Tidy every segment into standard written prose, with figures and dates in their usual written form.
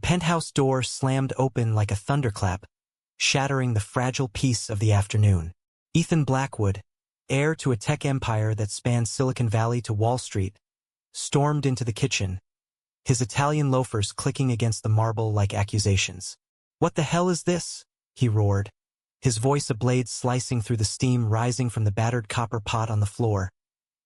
penthouse door slammed open like a thunderclap, shattering the fragile peace of the afternoon. Ethan Blackwood, heir to a tech empire that spanned Silicon Valley to Wall Street, stormed into the kitchen, his Italian loafers clicking against the marble like accusations. "What the hell is this?" he roared, his voice a blade slicing through the steam rising from the battered copper pot on the floor,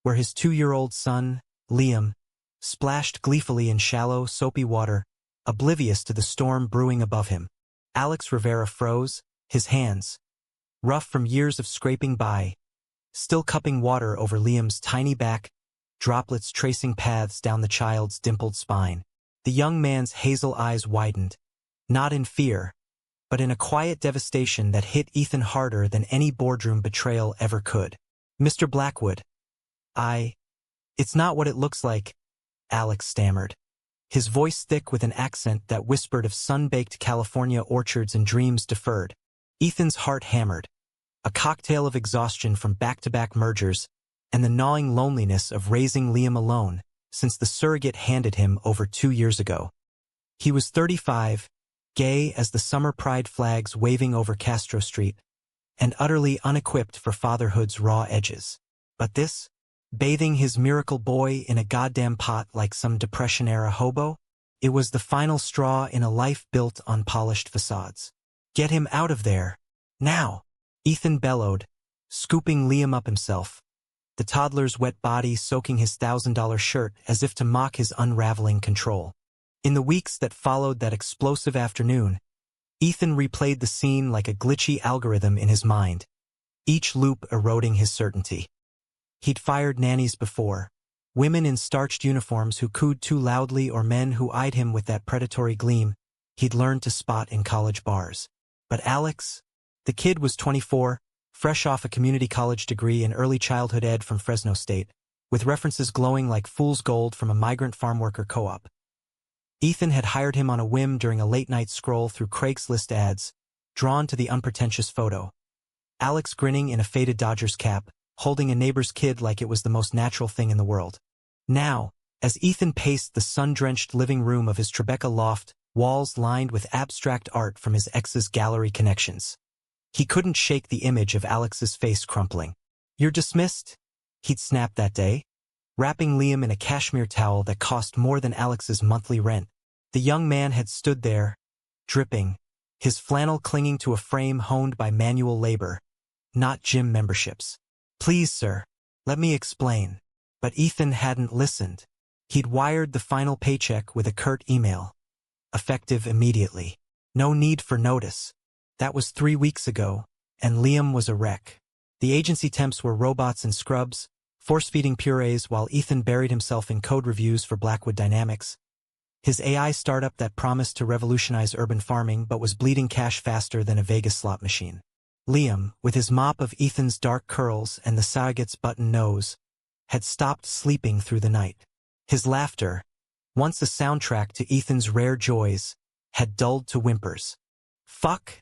where his 2-year-old son, Liam, splashed gleefully in shallow, soapy water, oblivious to the storm brewing above him. Alex Rivera froze, his hands, rough from years of scraping by, still cupping water over Liam's tiny back, droplets tracing paths down the child's dimpled spine. The young man's hazel eyes widened, not in fear, but in a quiet devastation that hit Ethan harder than any boardroom betrayal ever could. "Mr. Blackwood, it's not what it looks like," Alex stammered, his voice thick with an accent that whispered of sun-baked California orchards and dreams deferred. Ethan's heart hammered, a cocktail of exhaustion from back-to-back mergers and the gnawing loneliness of raising Liam alone since the surrogate handed him over 2 years ago. He was 35, gay as the summer pride flags waving over Castro Street, and utterly unequipped for fatherhood's raw edges. But this, bathing his miracle boy in a goddamn pot like some Depression-era hobo, it was the final straw in a life built on polished facades. "Get him out of there, now!" Ethan bellowed, scooping Liam up himself, the toddler's wet body soaking his $1,000 shirt as if to mock his unraveling control. In the weeks that followed that explosive afternoon, Ethan replayed the scene like a glitchy algorithm in his mind, each loop eroding his certainty. He'd fired nannies before, women in starched uniforms who cooed too loudly or men who eyed him with that predatory gleam he'd learned to spot in college bars. But Alex, the kid was 24, fresh off a community college degree in early childhood ed from Fresno State, with references glowing like fool's gold from a migrant farm worker co-op. Ethan had hired him on a whim during a late-night scroll through Craigslist ads, drawn to the unpretentious photo. Alex grinning in a faded Dodgers cap, holding a neighbor's kid like it was the most natural thing in the world. Now, as Ethan paced the sun-drenched living room of his Tribeca loft, walls lined with abstract art from his ex's gallery connections, he couldn't shake the image of Alex's face crumpling. "You're dismissed," he'd snapped that day, wrapping Liam in a cashmere towel that cost more than Alex's monthly rent. The young man had stood there, dripping, his flannel clinging to a frame honed by manual labor, not gym memberships. "Please, sir, let me explain." But Ethan hadn't listened. He'd wired the final paycheck with a curt email. Effective immediately. No need for notice. That was 3 weeks ago, and Liam was a wreck. The agency temps were robots and scrubs, force-feeding purees while Ethan buried himself in code reviews for Blackwood Dynamics, his AI startup that promised to revolutionize urban farming but was bleeding cash faster than a Vegas slot machine. Liam, with his mop of Ethan's dark curls and the surrogate's button nose, had stopped sleeping through the night. His laughter, once a soundtrack to Ethan's rare joys, had dulled to whimpers. "Fuck,"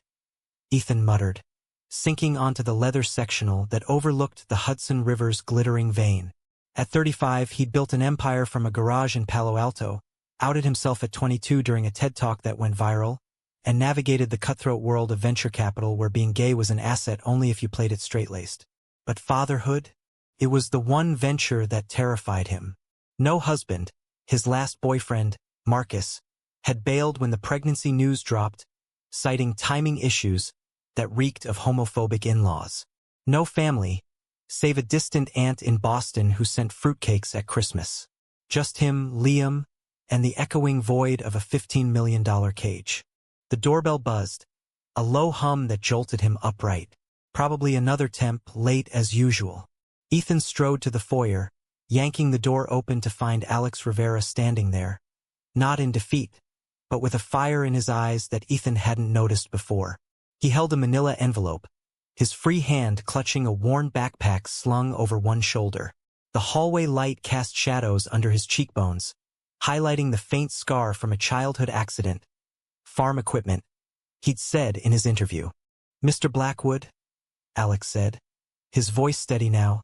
Ethan muttered, sinking onto the leather sectional that overlooked the Hudson River's glittering vein. At 35, he'd built an empire from a garage in Palo Alto, outed himself at 22 during a TED Talk that went viral, and navigated the cutthroat world of venture capital where being gay was an asset only if you played it straight-laced. But fatherhood? It was the one venture that terrified him. No husband, his last boyfriend, Marcus, had bailed when the pregnancy news dropped, citing timing issues that reeked of homophobic in-laws. No family, save a distant aunt in Boston who sent fruitcakes at Christmas. Just him, Liam, and the echoing void of a $15 million cage. The doorbell buzzed, a low hum that jolted him upright. Probably another temp, late as usual. Ethan strode to the foyer, yanking the door open to find Alex Rivera standing there. Not in defeat, but with a fire in his eyes that Ethan hadn't noticed before. He held a manila envelope, his free hand clutching a worn backpack slung over one shoulder. The hallway light cast shadows under his cheekbones, highlighting the faint scar from a childhood accident. Farm equipment, he'd said in his interview. "Mr. Blackwood," Alex said, his voice steady now,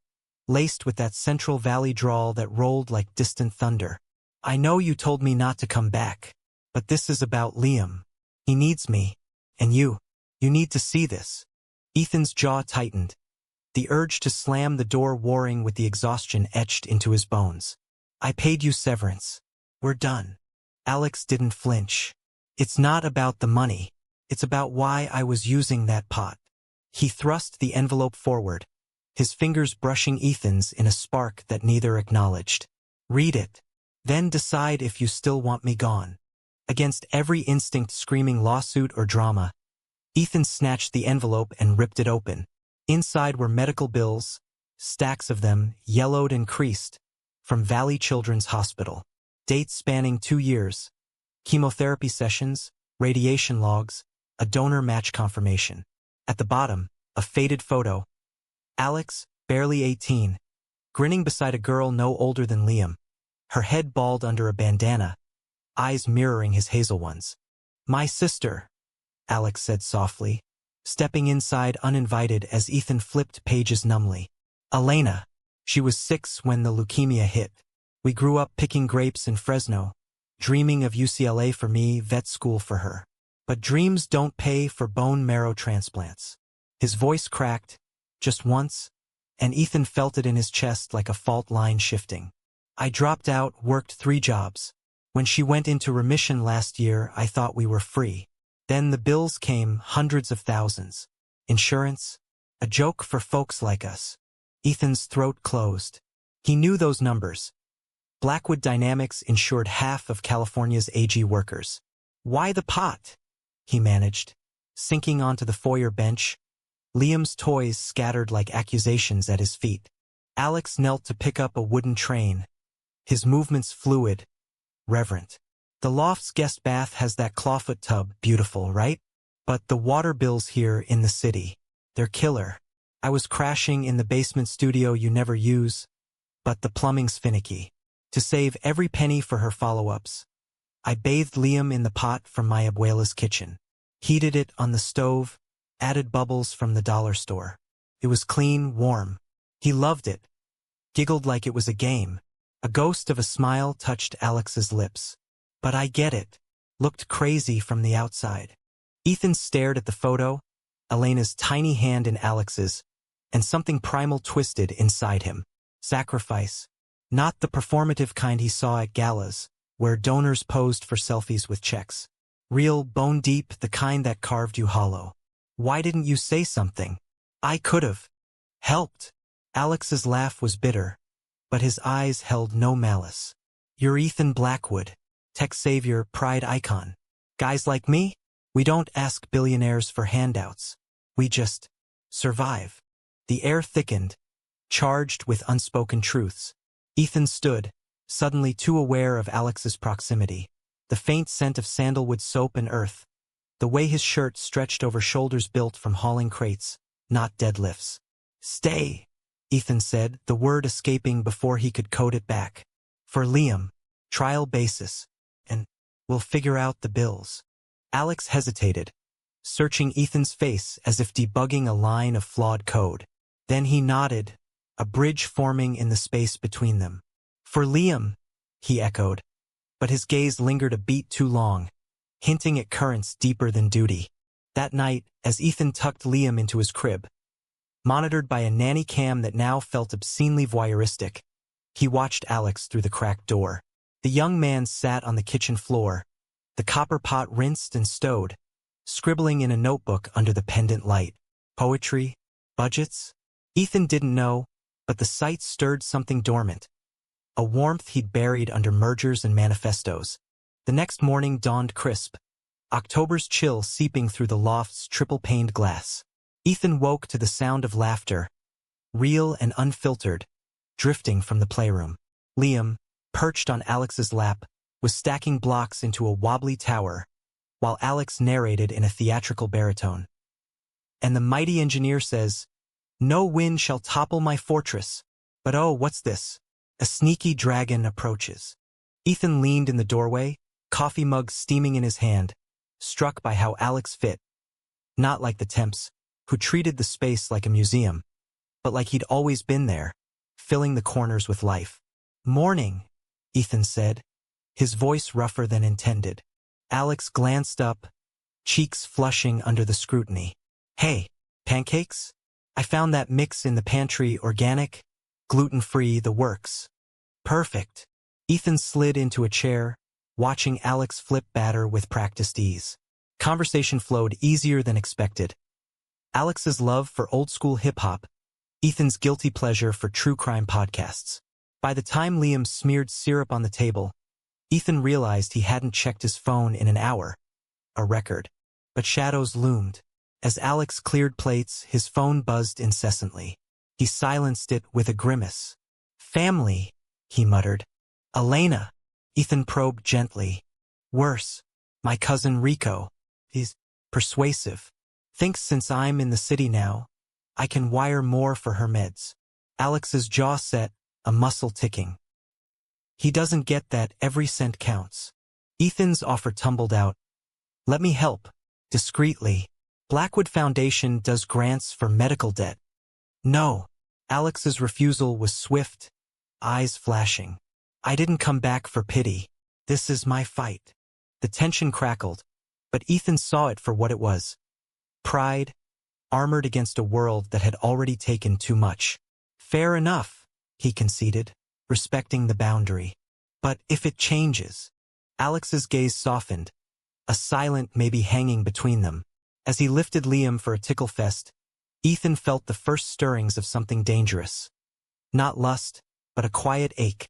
laced with that Central Valley drawl that rolled like distant thunder. "I know you told me not to come back, But this is about Liam. He needs me. And you. You need to see this. Ethan's jaw tightened, the urge to slam the door warring with the exhaustion etched into his bones. I paid you severance. We're done. Alex didn't flinch. It's not about the money. It's about why I was using that pot. He thrust the envelope forward, his fingers brushing Ethan's in a spark that neither acknowledged. Read it. Then decide if you still want me gone. Against every instinct screaming lawsuit or drama, Ethan snatched the envelope and ripped it open. Inside were medical bills, stacks of them, yellowed and creased, from Valley Children's Hospital. Dates spanning 2 years, chemotherapy sessions, radiation logs, a donor match confirmation. At the bottom, a faded photo. Alex, barely 18, grinning beside a girl no older than Liam, her head balled under a bandana, eyes mirroring his hazel ones. My sister, Alex said softly, stepping inside uninvited as Ethan flipped pages numbly. Elena. She was 6 when the leukemia hit. We grew up picking grapes in Fresno, dreaming of UCLA for me, vet school for her. But dreams don't pay for bone marrow transplants. His voice cracked, just once, and Ethan felt it in his chest like a fault line shifting. I dropped out, worked 3 jobs. When she went into remission last year, I thought we were free. Then the bills came, hundreds of thousands. Insurance? A joke for folks like us. Ethan's throat closed. He knew those numbers. Blackwood Dynamics insured half of California's AG workers. Why the pot? He managed, sinking onto the foyer bench. Liam's toys scattered like accusations at his feet. Alex knelt to pick up a wooden train, his movements fluid, reverent. The loft's guest bath has that clawfoot tub, beautiful, right? But the water bills here in the city, they're killer. I was crashing in the basement studio you never use, but the plumbing's finicky. To save every penny for her follow-ups, I bathed Liam in the pot from my abuela's kitchen, heated it on the stove, added bubbles from the dollar store. It was clean, warm. He loved it, giggled like it was a game. A ghost of a smile touched Alex's lips. But I get it. Looked crazy from the outside. Ethan stared at the photo, Elena's tiny hand in Alex's, and something primal twisted inside him. Sacrifice. Not the performative kind he saw at galas, where donors posed for selfies with checks. Real, bone-deep, the kind that carved you hollow. Why didn't you say something? I could've helped. Alex's laugh was bitter, but his eyes held no malice. You're Ethan Blackwood, tech savior, pride icon. Guys like me? We don't ask billionaires for handouts. We just survive. The air thickened, charged with unspoken truths. Ethan stood, suddenly too aware of Alex's proximity. The faint scent of sandalwood soap and earth. The way his shirt stretched over shoulders built from hauling crates, not deadlifts. Stay, Ethan said, the word escaping before he could code it back. For Liam, trial basis, and we'll figure out the bills. Alex hesitated, searching Ethan's face as if debugging a line of flawed code. Then he nodded, a bridge forming in the space between them. For Liam, he echoed, but his gaze lingered a beat too long, hinting at currents deeper than duty. That night, as Ethan tucked Liam into his crib, monitored by a nanny cam that now felt obscenely voyeuristic, he watched Alex through the cracked door. The young man sat on the kitchen floor, the copper pot rinsed and stowed, scribbling in a notebook under the pendant light. Poetry? Budgets? Ethan didn't know, but the sight stirred something dormant, a warmth he'd buried under mergers and manifestos. The next morning dawned crisp, October's chill seeping through the loft's triple-paned glass. Ethan woke to the sound of laughter, real and unfiltered, drifting from the playroom. Liam, perched on Alex's lap, was stacking blocks into a wobbly tower, while Alex narrated in a theatrical baritone. And the mighty engineer says, no wind shall topple my fortress. But oh, what's this? A sneaky dragon approaches. Ethan leaned in the doorway, coffee mug steaming in his hand, struck by how Alex fit. Not like the Temps, who treated the space like a museum, but like he'd always been there, filling the corners with life. Morning, Ethan said, his voice rougher than intended. Alex glanced up, cheeks flushing under the scrutiny. Hey, pancakes? I found that mix in the pantry, organic, gluten-free, the works. Perfect. Ethan slid into a chair, watching Alex flip batter with practiced ease. Conversation flowed easier than expected. Alex's love for old-school hip-hop, Ethan's guilty pleasure for true crime podcasts. By the time Liam smeared syrup on the table, Ethan realized he hadn't checked his phone in an hour. A record. But shadows loomed. As Alex cleared plates, his phone buzzed incessantly. He silenced it with a grimace. Family, he muttered. Elena, Ethan probed gently. Worse, my cousin Rico. He's persuasive. Thinks since I'm in the city now, I can wire more for her meds. Alex's jaw set, a muscle ticking. He doesn't get that every cent counts. Ethan's offer tumbled out. Let me help. Discreetly. Blackwood Foundation does grants for medical debt. No. Alex's refusal was swift, eyes flashing. I didn't come back for pity. This is my fight. The tension crackled, but Ethan saw it for what it was. Pride, armored against a world that had already taken too much. Fair enough, he conceded, respecting the boundary. But if it changes? Alex's gaze softened, a silent maybe hanging between them. As he lifted Liam for a tickle fest, Ethan felt the first stirrings of something dangerous. Not lust, but a quiet ache,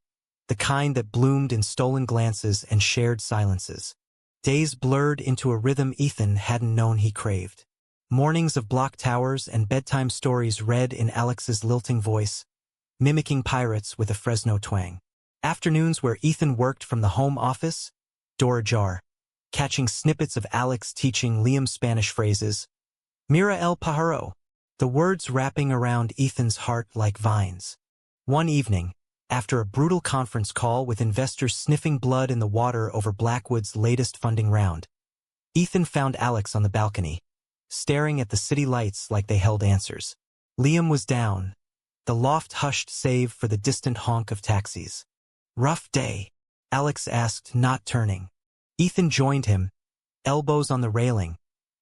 the kind that bloomed in stolen glances and shared silences. Days blurred into a rhythm Ethan hadn't known he craved. Mornings of block towers and bedtime stories read in Alex's lilting voice, mimicking pirates with a Fresno twang. Afternoons where Ethan worked from the home office, door ajar, catching snippets of Alex teaching Liam Spanish phrases. Mira el pájaro, the words wrapping around Ethan's heart like vines. One evening, after a brutal conference call with investors sniffing blood in the water over Blackwood's latest funding round, Ethan found Alex on the balcony, staring at the city lights like they held answers. Liam was down, the loft hushed save for the distant honk of taxis. Rough day? Alex asked, not turning. Ethan joined him, elbows on the railing,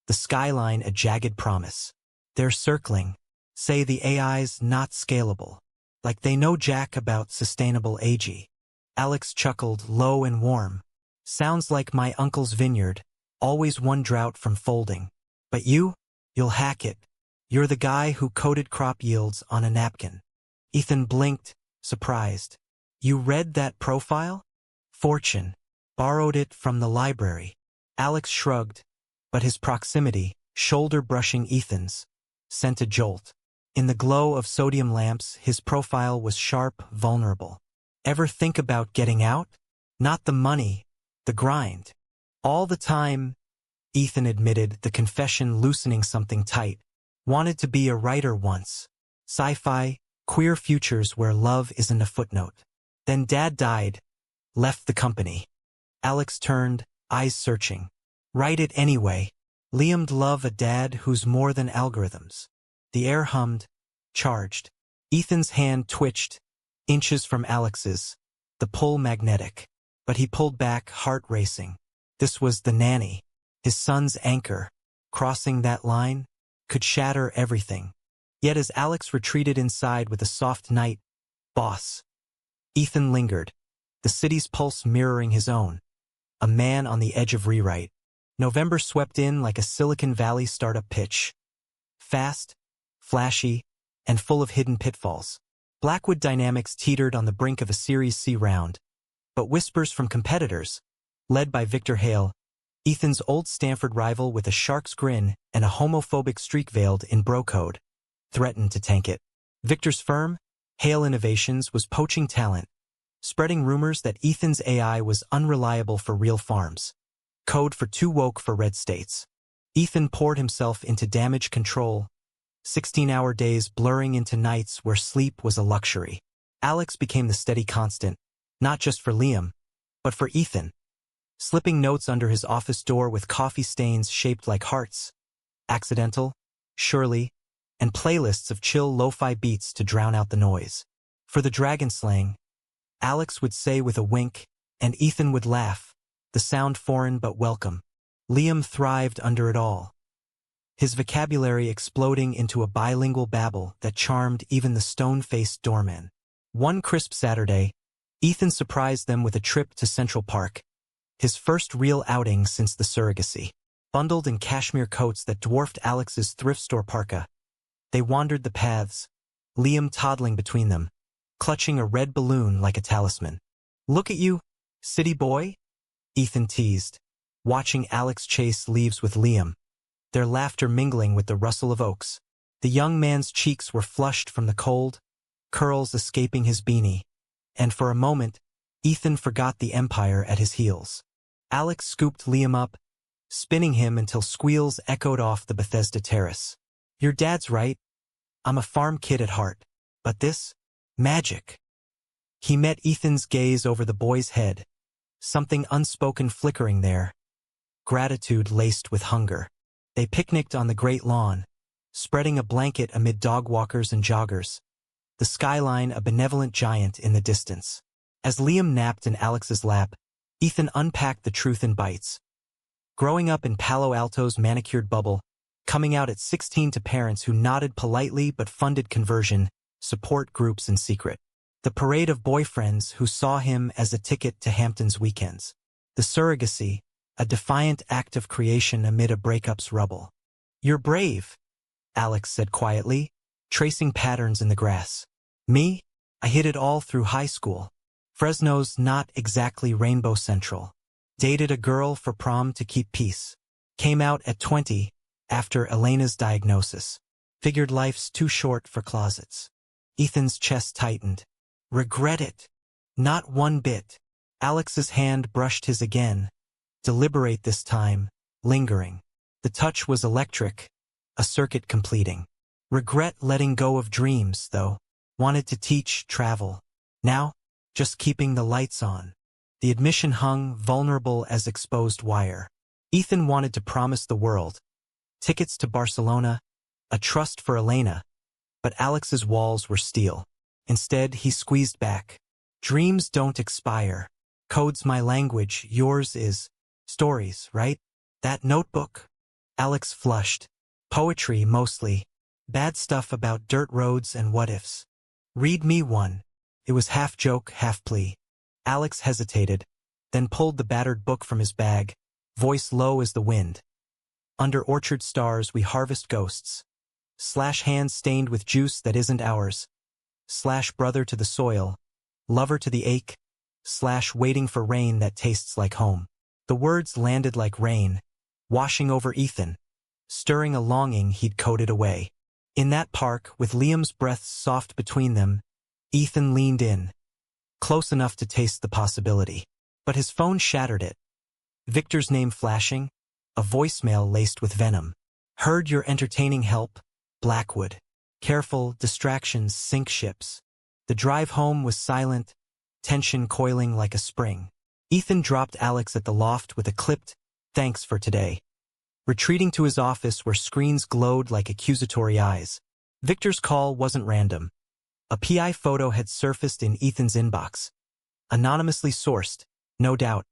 the skyline a jagged promise. They're circling. Say the AI's not scalable. Like they know jack about sustainable AG. Alex chuckled, low and warm. Sounds like my uncle's vineyard, always one drought from folding. But you'll hack it. You're the guy who coded crop yields on a napkin. Ethan blinked, surprised. You read that profile? Fortune. Borrowed it from the library. Alex shrugged, but his proximity, shoulder brushing Ethan's, sent a jolt. In the glow of sodium lamps, his profile was sharp, vulnerable. Ever think about getting out? Not the money, the grind. All the time, Ethan admitted, the confession loosening something tight. Wanted to be a writer once. Sci-fi, queer futures where love isn't a footnote. Then Dad died, left the company. Alex turned, eyes searching. Write it anyway. Liam'd love a dad who's more than algorithms. The air hummed, charged. Ethan's hand twitched, inches from Alex's, the pull magnetic. But he pulled back, heart racing. This was the nanny, his son's anchor. Crossing that line could shatter everything. Yet as Alex retreated inside with a soft night, boss, Ethan lingered, the city's pulse mirroring his own. A man on the edge of rewrite. November swept in like a Silicon Valley startup pitch. Fast, flashy, and full of hidden pitfalls. Blackwood Dynamics teetered on the brink of a Series C round. But whispers from competitors, led by Victor Hale, Ethan's old Stanford rival with a shark's grin and a homophobic streak veiled in bro code, threatened to tank it. Victor's firm, Hale Innovations, was poaching talent, spreading rumors that Ethan's AI was unreliable for real farms. Code for too woke for red states. Ethan poured himself into damage control, 16-hour days blurring into nights where sleep was a luxury. Alex became the steady constant, not just for Liam, but for Ethan. Slipping notes under his office door with coffee stains shaped like hearts. Accidental, surely, and playlists of chill lo-fi beats to drown out the noise. For the dragon slaying, Alex would say with a wink, and Ethan would laugh. the sound foreign but welcome. Liam thrived under it all, his vocabulary exploding into a bilingual babble that charmed even the stone-faced doorman. One crisp Saturday, Ethan surprised them with a trip to Central Park, his first real outing since the surrogacy. Bundled in cashmere coats that dwarfed Alex's thrift store parka, they wandered the paths, Liam toddling between them, clutching a red balloon like a talisman. "Look at you, city boy," Ethan teased, watching Alex chase leaves with Liam, their laughter mingling with the rustle of oaks. The young man's cheeks were flushed from the cold, curls escaping his beanie, and for a moment, Ethan forgot the empire at his heels. Alex scooped Liam up, spinning him until squeals echoed off the Bethesda terrace. "Your dad's right. I'm a farm kid at heart. But this? Magic." He met Ethan's gaze over the boy's head, something unspoken flickering there, gratitude laced with hunger. They picnicked on the great lawn, spreading a blanket amid dog walkers and joggers, the skyline a benevolent giant in the distance. As Liam napped in Alex's lap, Ethan unpacked the truth in bites. Growing up in Palo Alto's manicured bubble, coming out at 16 to parents who nodded politely but funded conversion, support groups in secret. The parade of boyfriends who saw him as a ticket to Hampton's weekends. The surrogacy, a defiant act of creation amid a breakup's rubble. "You're brave," Alex said quietly, tracing patterns in the grass. "Me? I hid it all through high school. Fresno's not exactly Rainbow Central. Dated a girl for prom to keep peace. Came out at 20, after Elena's diagnosis. Figured life's too short for closets." Ethan's chest tightened. "Regret it?" "Not one bit." Alex's hand brushed his again, deliberate this time, lingering. The touch was electric, a circuit completing. "Regret letting go of dreams, though. Wanted to teach, travel. Now, just keeping the lights on." The admission hung vulnerable as exposed wire. Ethan wanted to promise the world. Tickets to Barcelona, a trust for Elena, but Alex's walls were steel. Instead, he squeezed back. "Dreams don't expire. Code's my language, yours is. Stories, right? That notebook?" Alex flushed. "Poetry, mostly. Bad stuff about dirt roads and what-ifs. Read me one." It was half joke, half plea. Alex hesitated, then pulled the battered book from his bag, voice low as the wind. "Under orchard stars we harvest ghosts. Slash hands stained with juice that isn't ours. Slash brother to the soil, lover to the ache. Slash waiting for rain that tastes like home." The words landed like rain, washing over Ethan, stirring a longing he'd coded away. In that park, with Liam's breath soft between them, Ethan leaned in, close enough to taste the possibility. But his phone shattered it. Victor's name flashing, a voicemail laced with venom. "Heard you're entertaining help, Blackwood. Careful, distractions sink ships." The drive home was silent, tension coiling like a spring. Ethan dropped Alex at the loft with a clipped, "Thanks for today," retreating to his office where screens glowed like accusatory eyes. Victor's call wasn't random. A PI photo had surfaced in Ethan's inbox. Anonymously sourced, no doubt.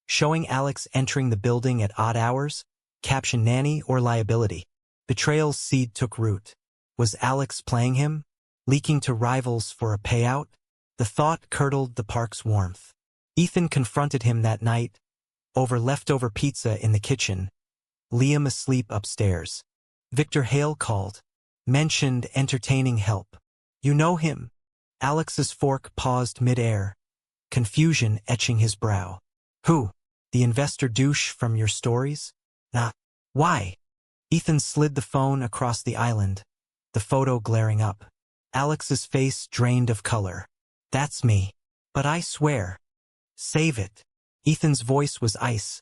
Showing Alex entering the building at odd hours, caption nanny or liability. Betrayal's seed took root. Was Alex playing him? Leaking to rivals for a payout? The thought curdled the park's warmth. Ethan confronted him that night, over leftover pizza in the kitchen, Liam asleep upstairs. Victor Hale called, mentioned entertaining help. "You know him?" Alex's fork paused mid-air, confusion etching his brow. "Who? The investor douche from your stories?" "Nah. Why?" Ethan slid the phone across the island, the photo glaring up. Alex's face drained of color. "That's me. But I swear." "Save it." Ethan's voice was ice,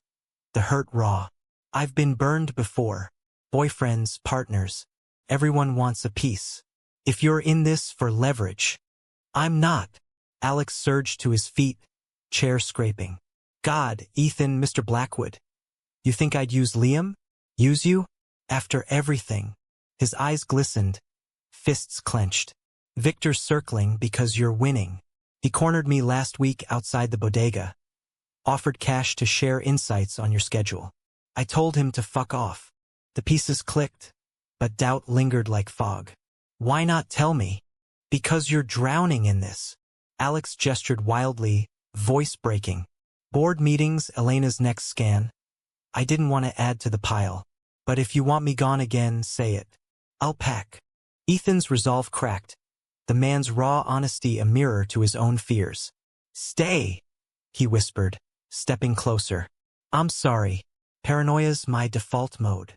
the hurt raw. "I've been burned before. Boyfriends, partners. Everyone wants a piece. If you're in this for leverage." "I'm not." Alex surged to his feet, chair scraping. "God, Ethan, Mr. Blackwood. You think I'd use Liam? Use you? After everything?" His eyes glistened, fists clenched. "Victor's circling because you're winning. He cornered me last week outside the bodega. offered cash to share insights on your schedule. I told him to fuck off. The pieces clicked, but doubt lingered like fog. Why not tell me? Because you're drowning in this. Alex gestured wildly, voice breaking. Board meetings, Elena's next scan. I didn't want to add to the pile. But if you want me gone again, say it. I'll pack. Ethan's resolve cracked, the man's raw honesty a mirror to his own fears. Stay, he whispered, stepping closer. I'm sorry. Paranoia's my default mode.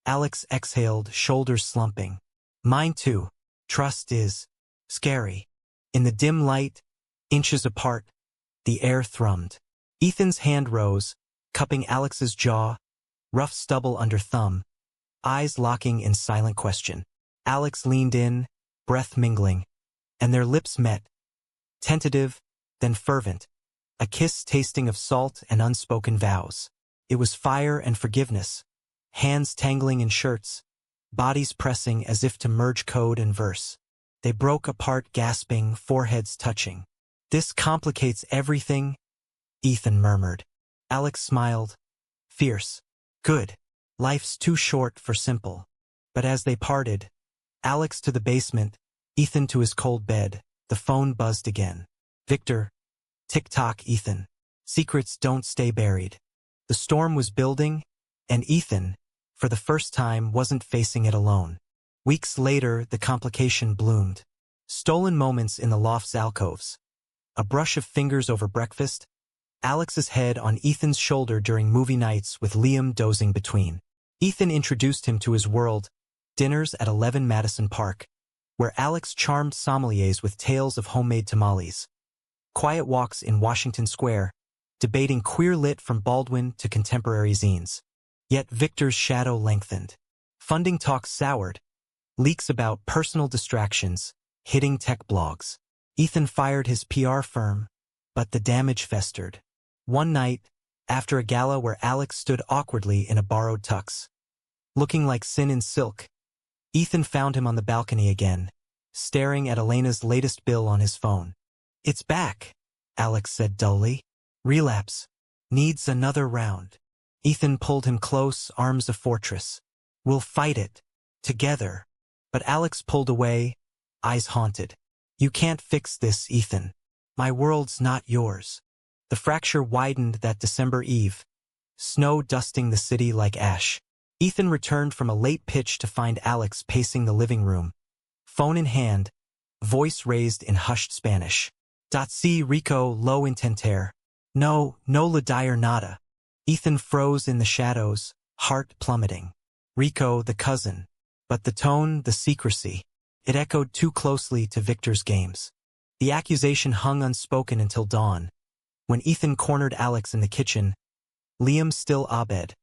Alex exhaled, shoulders slumping. Mine too. Trust is scary. In the dim light, inches apart, the air thrummed. Ethan's hand rose, cupping Alex's jaw, rough stubble under thumb, eyes locking in silent question. Alex leaned in, breath mingling, and their lips met, tentative, then fervent, a kiss tasting of salt and unspoken vows. It was fire and forgiveness, hands tangling in shirts, bodies pressing as if to merge code and verse. They broke apart gasping, foreheads touching. This complicates everything, Ethan murmured. Alex smiled, fierce. Good. Life's too short for simple. But as they parted, Alex to the basement, Ethan to his cold bed, the phone buzzed again. Victor. Tick-tock, Ethan. Secrets don't stay buried. The storm was building, and Ethan, for the first time, wasn't facing it alone. Weeks later, the complication bloomed. Stolen moments in the loft's alcoves. A brush of fingers over breakfast, Alex's head on Ethan's shoulder during movie nights with Liam dozing between. Ethan introduced him to his world, dinners at 11 Madison Park, where Alex charmed sommeliers with tales of homemade tamales. Quiet walks in Washington Square, debating queer lit from Baldwin to contemporary zines. Yet Victor's shadow lengthened. Funding talks soured, leaks about personal distractions, hitting tech blogs. Ethan fired his PR firm, but the damage festered. One night, after a gala where Alex stood awkwardly in a borrowed tux, looking like sin in silk, Ethan found him on the balcony again, staring at Elena's latest bill on his phone. It's back, Alex said dully. Relapse. Needs another round. Ethan pulled him close, arms a fortress. We'll fight it. Together. But Alex pulled away, eyes haunted. You can't fix this, Ethan. My world's not yours. The fracture widened that December eve, snow dusting the city like ash. Ethan returned from a late pitch to find Alex pacing the living room, phone in hand, voice raised in hushed Spanish. Si Rico lo intenter. No la dire nada. Ethan froze in the shadows, heart plummeting. Rico, the cousin. But the tone, the secrecy. It echoed too closely to Victor's games. The accusation hung unspoken until dawn, when Ethan cornered Alex in the kitchen, Liam still abed,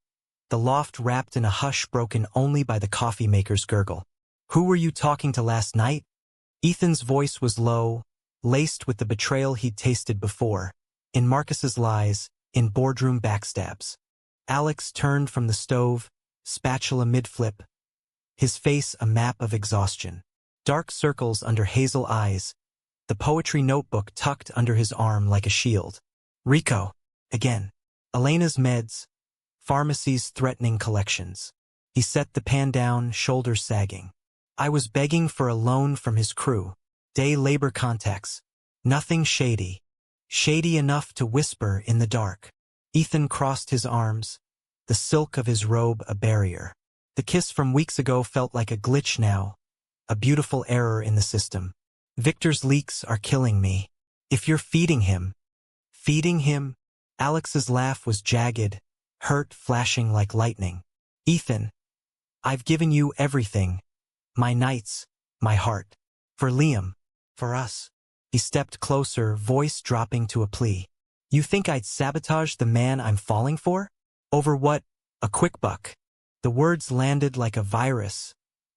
the loft wrapped in a hush broken only by the coffee maker's gurgle. Who were you talking to last night? Ethan's voice was low, laced with the betrayal he'd tasted before, in Marcus's lies, in boardroom backstabs. Alex turned from the stove, spatula mid-flip, his face a map of exhaustion. Dark circles under hazel eyes, the poetry notebook tucked under his arm like a shield. Rico. Again. Elena's meds. Pharmacy's threatening collections. He set the pan down, shoulders sagging. I was begging for a loan from his crew. Day labor contacts. Nothing shady. Shady enough to whisper in the dark. Ethan crossed his arms, the silk of his robe a barrier. The kiss from weeks ago felt like a glitch now, a beautiful error in the system. Victor's leaks are killing me. If you're feeding him. Feeding him? Alex's laugh was jagged, hurt flashing like lightning. Ethan, I've given you everything. My nights, my heart. For Liam. For us. He stepped closer, voice dropping to a plea. You think I'd sabotage the man I'm falling for? Over what? A quick buck. The words landed like a virus,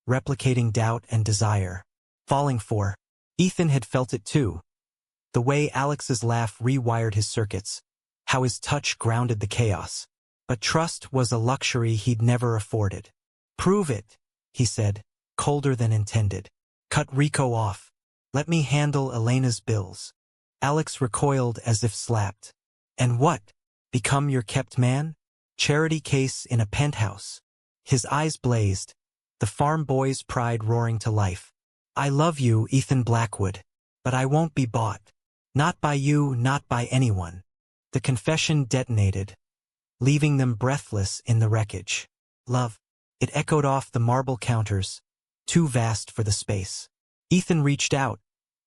replicating doubt and desire. Falling for. Ethan had felt it too. The way Alex's laugh rewired his circuits, how his touch grounded the chaos. But trust was a luxury he'd never afforded. Prove it, he said, colder than intended. Cut Rico off. Let me handle Elena's bills. Alex recoiled as if slapped. And what? Become your kept man? Charity case in a penthouse. His eyes blazed, the farm boy's pride roaring to life. I love you, Ethan Blackwood, but I won't be bought. Not by you, not by anyone. The confession detonated, leaving them breathless in the wreckage. Love. It echoed off the marble counters, too vast for the space. Ethan reached out,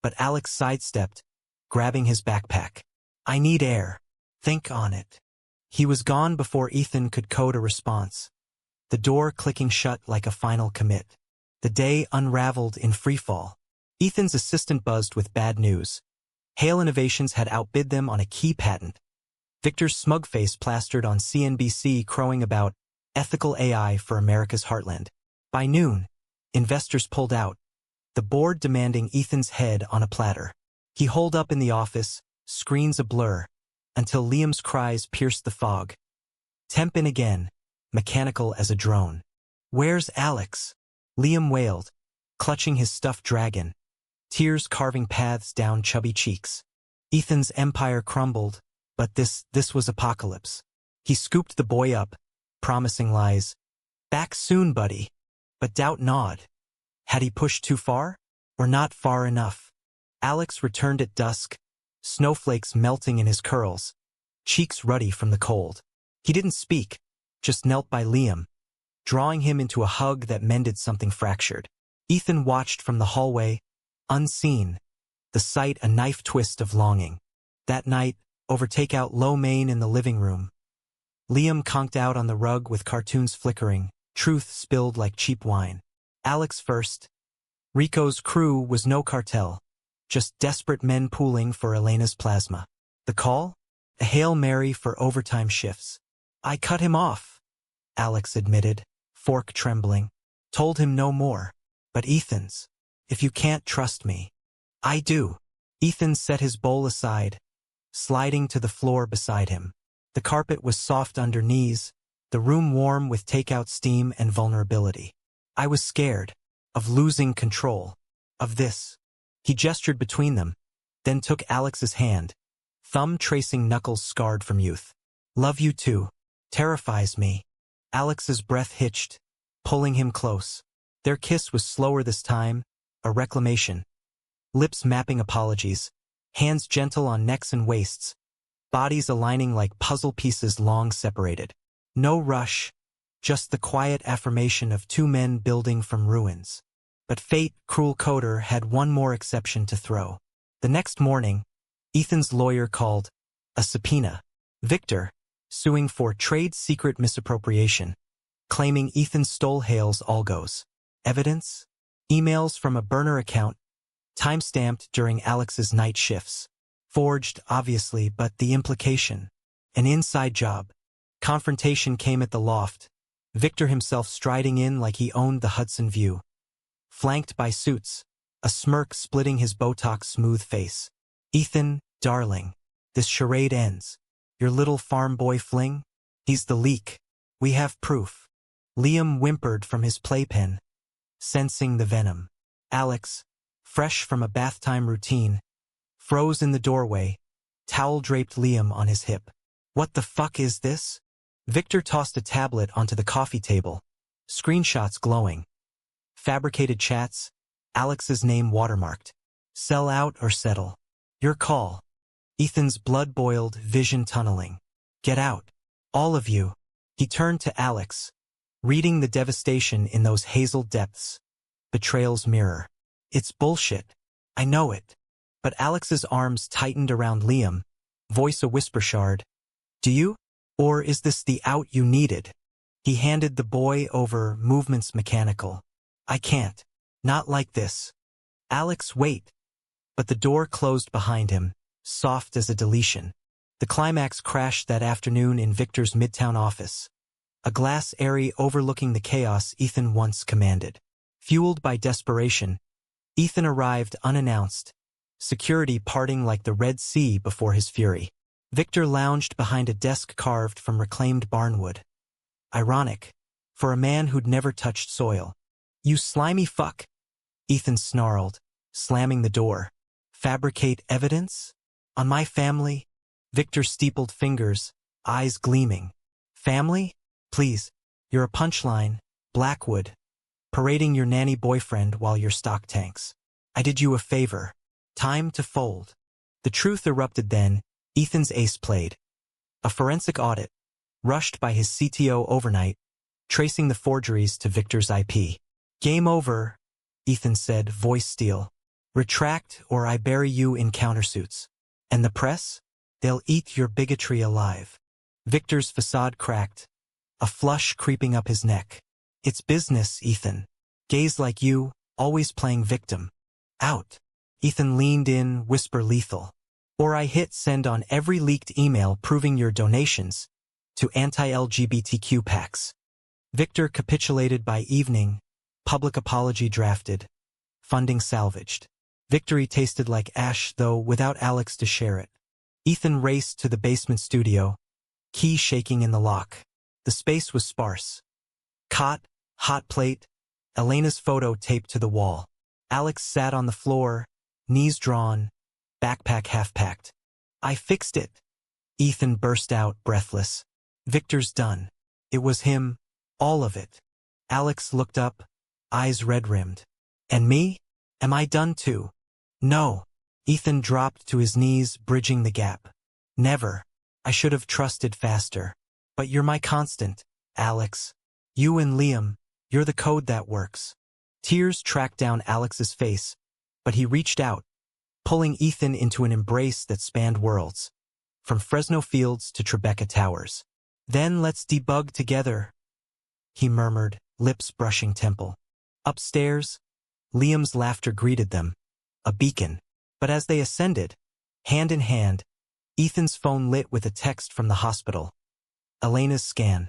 but Alex sidestepped, grabbing his backpack. I need air. Think on it. He was gone before Ethan could code a response, the door clicking shut like a final commit. The day unraveled in freefall. Ethan's assistant buzzed with bad news. Hale Innovations had outbid them on a key patent. Victor's smug face plastered on CNBC crowing about ethical AI for America's heartland. By noon, investors pulled out, the board demanding Ethan's head on a platter. He holed up in the office, screens a blur, until Liam's cries pierced the fog. Temp in again, mechanical as a drone. Where's Alex? Liam wailed, clutching his stuffed dragon, tears carving paths down chubby cheeks. Ethan's empire crumbled, but this was apocalypse. He scooped the boy up, promising lies. Back soon, buddy. But doubt gnawed. Had he pushed too far? Or not far enough? Alex returned at dusk, snowflakes melting in his curls, cheeks ruddy from the cold. He didn't speak, just knelt by Liam, drawing him into a hug that mended something fractured. Ethan watched from the hallway, unseen, the sight a knife twist of longing. That night, over takeout lo mein in the living room, Liam conked out on the rug with cartoons flickering, truth spilled like cheap wine. Alex first. Rico's crew was no cartel, just desperate men pooling for Elena's plasma. The call? A Hail Mary for overtime shifts. I cut him off, Alex admitted, fork trembling. Told him no more. But Ethan's. If you can't trust me. I do. Ethan set his bowl aside, sliding to the floor beside him. The carpet was soft under knees, the room warm with takeout steam and vulnerability. I was scared. Of losing control. Of this. He gestured between them, then took Alex's hand, thumb tracing knuckles scarred from youth. Love you too. Terrifies me. Alex's breath hitched, pulling him close. Their kiss was slower this time, a reclamation. Lips mapping apologies, hands gentle on necks and waists, bodies aligning like puzzle pieces long separated. No rush, just the quiet affirmation of two men building from ruins. But fate, cruel coder, had one more exception to throw. The next morning, Ethan's lawyer called a subpoena. Victor, suing for trade secret misappropriation, claiming Ethan stole Hale's algos. Evidence? Emails from a burner account, time-stamped during Alex's night shifts. Forged, obviously, but the implication. An inside job. Confrontation came at the loft, Victor himself striding in like he owned the Hudson View. Flanked by suits, a smirk splitting his Botox-smooth face. Ethan, darling, this charade ends. Your little farm boy fling? He's the leak. We have proof. Liam whimpered from his playpen, sensing the venom. Alex, fresh from a bath-time routine, froze in the doorway, towel-draped Liam on his hip. What the fuck is this? Victor tossed a tablet onto the coffee table, screenshots glowing. Fabricated chats, Alex's name watermarked. Sell out or settle. Your call. Ethan's blood-boiled, vision tunneling. Get out. All of you. He turned to Alex, reading the devastation in those hazel depths. Betrayal's mirror. It's bullshit. I know it. But Alex's arms tightened around Liam, voice a whisper shard. Do you? Or is this the out you needed? He handed the boy over, movements mechanical. I can't. Not like this. Alex, wait. But the door closed behind him, soft as a deletion. The climax crashed that afternoon in Victor's midtown office. A glass eyrie overlooking the chaos Ethan once commanded. Fueled by desperation, Ethan arrived unannounced, security parting like the Red Sea before his fury. Victor lounged behind a desk carved from reclaimed barnwood. Ironic, for a man who'd never touched soil. You slimy fuck, Ethan snarled, slamming the door. Fabricate evidence? On my family? Victor steepled fingers, eyes gleaming. Family? Please. You're a punchline, Blackwood. Parading your nanny boyfriend while your stock tanks. I did you a favor. Time to fold. The truth erupted then. Ethan's ace played. A forensic audit, rushed by his CTO overnight, tracing the forgeries to Victor's IP. Game over, Ethan said, voice steel. Retract or I bury you in countersuits. And the press? They'll eat your bigotry alive. Victor's facade cracked, a flush creeping up his neck. It's business, Ethan. Gays like you, always playing victim. Out. Ethan leaned in, whisper lethal. Or I hit send on every leaked email proving your donations to anti-LGBTQ PACs. Victor capitulated by evening, public apology drafted, funding salvaged. Victory tasted like ash, though without Alex to share it. Ethan raced to the basement studio, key shaking in the lock. The space was sparse. Cot, hot plate, Elena's photo taped to the wall. Alex sat on the floor, knees drawn, backpack half-packed. I fixed it. Ethan burst out, breathless. Victor's done. It was him, all of it. Alex looked up, eyes red-rimmed. And me? Am I done too? No. Ethan dropped to his knees, bridging the gap. Never. I should have trusted faster. But you're my constant, Alex. You and Liam, you're the code that works. Tears tracked down Alex's face, but he reached out, pulling Ethan into an embrace that spanned worlds, from Fresno Fields to Tribeca Towers. Then let's debug together, he murmured, lips brushing temple. Upstairs, Liam's laughter greeted them, a beacon. But as they ascended, hand in hand, Ethan's phone lit with a text from the hospital. Elena's scan.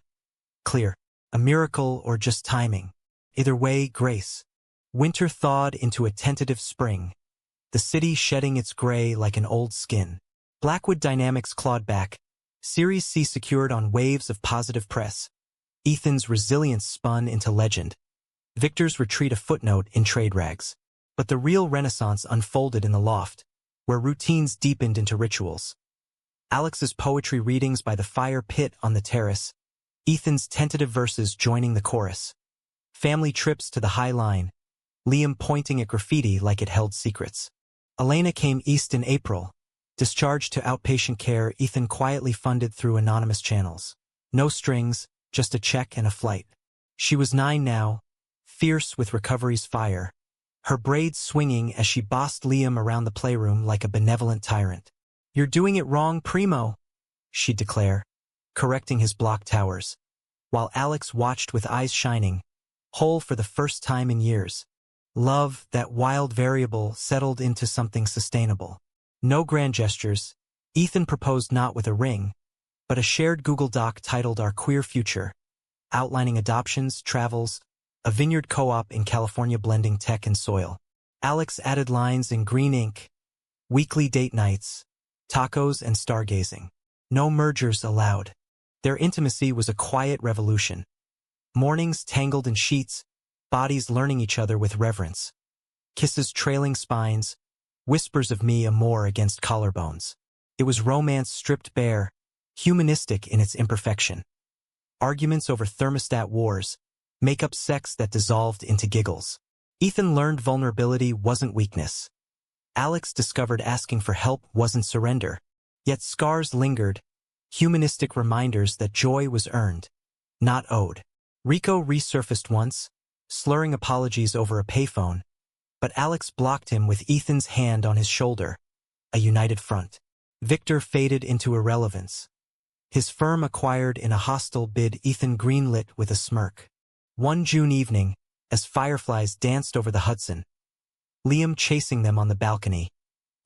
Clear. A miracle or just timing. Either way, grace. Winter thawed into a tentative spring, the city shedding its gray like an old skin. Blackwood Dynamics clawed back, Series C secured on waves of positive press. Ethan's resilience spun into legend. Victor's retreat a footnote in trade rags. But the real renaissance unfolded in the loft, where routines deepened into rituals. Alex's poetry readings by the fire pit on the terrace, Ethan's tentative verses joining the chorus. Family trips to the High Line, Liam pointing at graffiti like it held secrets. Elena came east in April, discharged to outpatient care Ethan quietly funded through anonymous channels. No strings, just a check and a flight. She was 9 now, fierce with recovery's fire, her braids swinging as she bossed Liam around the playroom like a benevolent tyrant. You're doing it wrong, Primo, she'd declare, correcting his block towers, while Alex watched with eyes shining, whole for the first time in years. Love, that wild variable, settled into something sustainable. No grand gestures. Ethan proposed not with a ring, but a shared Google Doc titled Our Queer Future, outlining adoptions, travels, a vineyard co-op in California blending tech and soil. Alex added lines in green ink, weekly date nights, tacos and stargazing. No mergers allowed. Their intimacy was a quiet revolution. Mornings tangled in sheets, bodies learning each other with reverence. Kisses trailing spines, whispers of me amor against collarbones. It was romance stripped bare, humanistic in its imperfection. Arguments over thermostat wars, make-up sex that dissolved into giggles. Ethan learned vulnerability wasn't weakness. Alex discovered asking for help wasn't surrender. Yet scars lingered, humanistic reminders that joy was earned, not owed. Rico resurfaced once, slurring apologies over a payphone, but Alex blocked him with Ethan's hand on his shoulder, a united front. Victor faded into irrelevance. His firm acquired in a hostile bid Ethan greenlit with a smirk. One June evening, as fireflies danced over the Hudson, Liam chasing them on the balcony,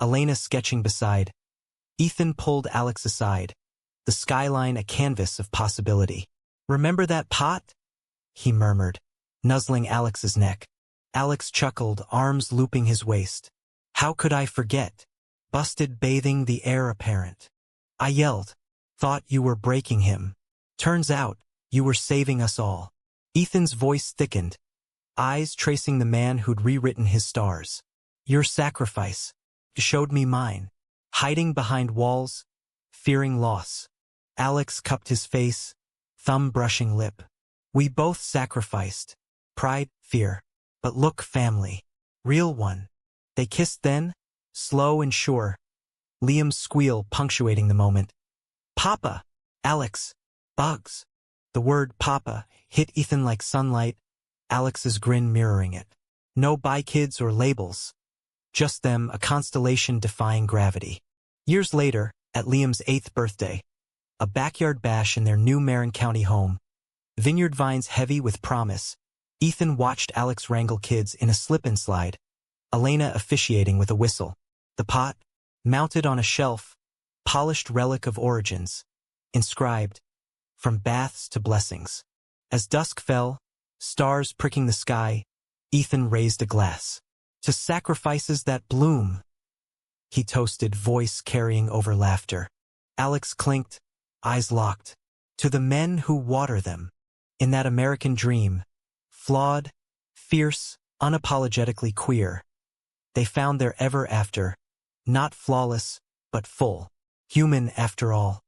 Elena sketching beside, Ethan pulled Alex aside, the skyline a canvas of possibility. Remember that pot? He murmured, nuzzling Alex's neck. Alex chuckled, arms looping his waist. How could I forget? Busted bathing the heir apparent. I yelled. Thought you were breaking him. Turns out, you were saving us all. Ethan's voice thickened, eyes tracing the man who'd rewritten his stars. Your sacrifice showed me mine, hiding behind walls, fearing loss. Alex cupped his face, thumb brushing lip. We both sacrificed. Pride, fear. But look, family. Real one. They kissed then, slow and sure. Liam's squeal punctuating the moment. Papa! Alex! Bugs! The word Papa hit Ethan like sunlight, Alex's grin mirroring it. No bye kids or labels. Just them, a constellation defying gravity. Years later, at Liam's 8th birthday, a backyard bash in their new Marin County home, vineyard vines heavy with promise, Ethan watched Alex wrangle kids in a slip-and-slide, Elena officiating with a whistle. The pot, mounted on a shelf, polished relic of origins, inscribed, from baths to blessings. As dusk fell, stars pricking the sky, Ethan raised a glass. To sacrifices that bloom. He toasted, voice carrying over laughter. Alex clinked, eyes locked. To the men who water them. In that American dream. Flawed, fierce, unapologetically queer. They found their ever after. Not flawless, but full. Human after all.